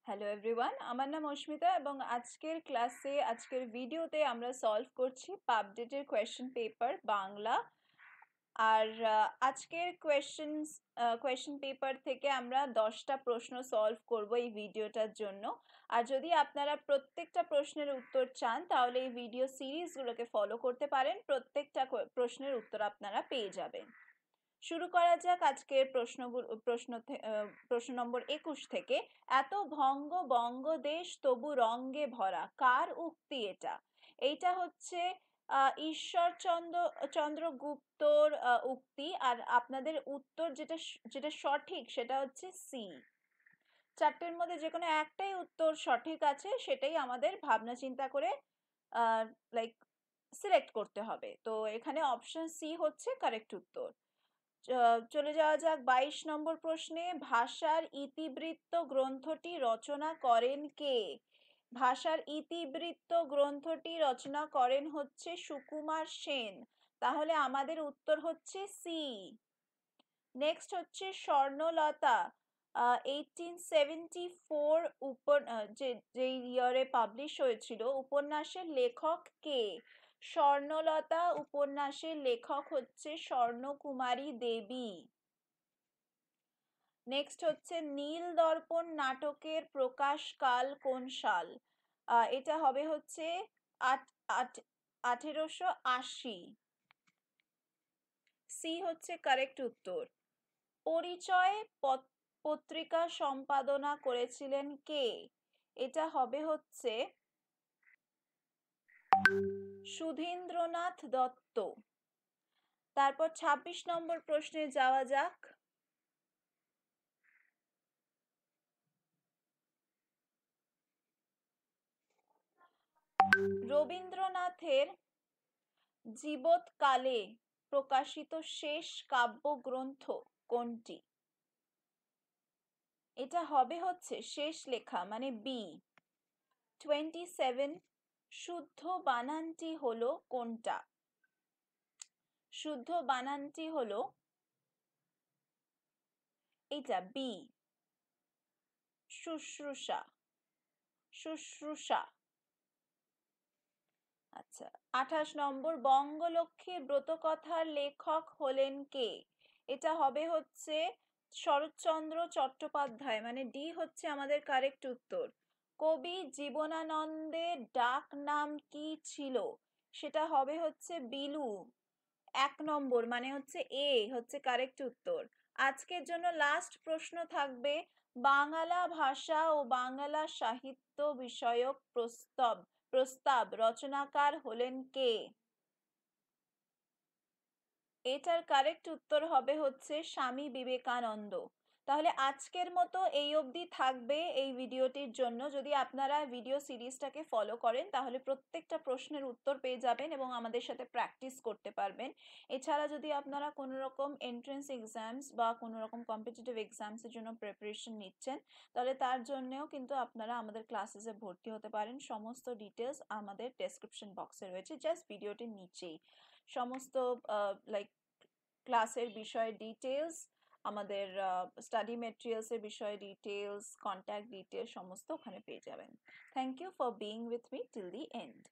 Hello everyone, আমার নাম অস্মিতা এবং আজকের ভিডিওতে আমরা সলভ করছি পাবডেটের কোয়েশ্চেন পেপার বাংলা। আর আজকের কোয়েশ্চেন পেপার থেকে আমরা 10টা প্রশ্ন সলভ করব এই ভিডিওটার জন্য। আর যদি আপনারা প্রত্যেকটা প্রশ্নের উত্তর চান তাহলে এই ভিডিও সিরিজগুলোকে ফলো করতে পারেন, প্রত্যেকটা প্রশ্নের উত্তর আপনারা পেয়ে যাবেন। শুরু করা যাক আজকের প্রশ্ন নম্বর 21 থেকে। এত ভঙ্গ বঙ্গদেশ তবু রঙ্গে ভরা, কার উক্তি এটা? এইটা হচ্ছে চন্দ্রগুপ্তর উক্তি। আর আপনাদের উত্তর যেটা সঠিক সেটা হচ্ছে সি। চারটের মধ্যে যে কোনো একটাই উত্তর সঠিক আছে, সেটাই আমাদের ভাবনা চিন্তা করে লাইক সিলেক্ট করতে হবে। তো এখানে অপশন সি হচ্ছে কারেক্ট উত্তর। চলে যাওয়া যাক 22 নম্বর প্রশ্নে। ভাষার ইতিবৃত্ত গ্রন্থটি রচনা করেন কে? ভাষার ইতিবৃত্ত গ্রন্থটি রচনা করেন হচ্ছে সুকুমার সেন। তাহলে আমাদের উত্তর হচ্ছে সি। নেক্সট হচ্ছে স্বর্ণলতা। 1874 যে ইয়ারে পাবলিশ হয়েছিল, উপন্যাসের লেখক কে? স্বর্ণলতা উপন্যাসের লেখক হচ্ছে স্বর্ণকুমারী দেবী। নেক্সট হচ্ছে নীল দর্পণ নাটকের প্রকাশকাল কোন সাল? এটা হবে হচ্ছে 1880। সি হচ্ছে কারেক্ট উত্তর। পরিচয় পত্রিকা সম্পাদনা করেছিলেন কে? এটা হবে হচ্ছে সুধীন্দ্রনাথ দত্ত। তারপর 26 নম্বর প্রশ্নে যাওয়া যাক। রবীন্দ্রনাথের জীবৎকালে প্রকাশিত শেষ কাব্যগ্রন্থ কোনটি? এটা হবে হচ্ছে শেষ লেখা মানে বি। 27 শুদ্ধ বানানটি হলো কোনটা? শুদ্ধ বানানটি হলো এটা বি, শুশ্রূষা। শুশ্রূষা। আচ্ছা, 28 নম্বর বঙ্গলক্ষ্মীর ব্রতকথার লেখক হলেন কে? এটা হবে হচ্ছে শরৎচন্দ্র চট্টোপাধ্যায়, মানে ডি হচ্ছে আমাদের কারেক্ট উত্তর। কবি জীবনানন্দের ডাক নাম কি ছিল? সেটা হবে হচ্ছে বিলু। 1 নম্বর মানে হচ্ছে এ হচ্ছে কারেক্ট উত্তর। আজকের জন্য লাস্ট প্রশ্ন থাকবে, বাংলা ভাষা ও বাংলা সাহিত্য বিষয়ক প্রস্তাব রচনাকার হলেন কে? এটার কারেক্ট উত্তর হবে হচ্ছে স্বামী বিবেকানন্দ। তাহলে আজকের মতো এই অবধি থাকবে এই ভিডিওটির জন্য। যদি আপনারা ভিডিও সিরিজটাকে ফলো করেন তাহলে প্রত্যেকটা প্রশ্নের উত্তর পেয়ে যাবেন এবং আমাদের সাথে প্র্যাকটিস করতে পারবেন। এছাড়া যদি আপনারা কোনো রকম এন্ট্রেন্স এক্সামস বা কোনো রকম কম্পিটিটিভ এক্সামসের জন্য প্রিপারেশন নিচ্ছেন, তাহলে তার জন্যও কিন্তু আপনারা আমাদের ক্লাসেসে ভর্তি হতে পারেন। সমস্ত ডিটেলস আমাদের ডেসক্রিপশন বক্সে রয়েছে, জাস্ট ভিডিওটির নিচেই। সমস্ত লাইক ক্লাসের বিষয়ে ডিটেলস, আমাদের স্টাডি মেটেরিয়ালসের বিষয়ে ডিটেলস, কন্ট্যাক্ট ডিটেলস সমস্ত ওখানে পেয়ে যাবেন। Thank you for being with me till the and.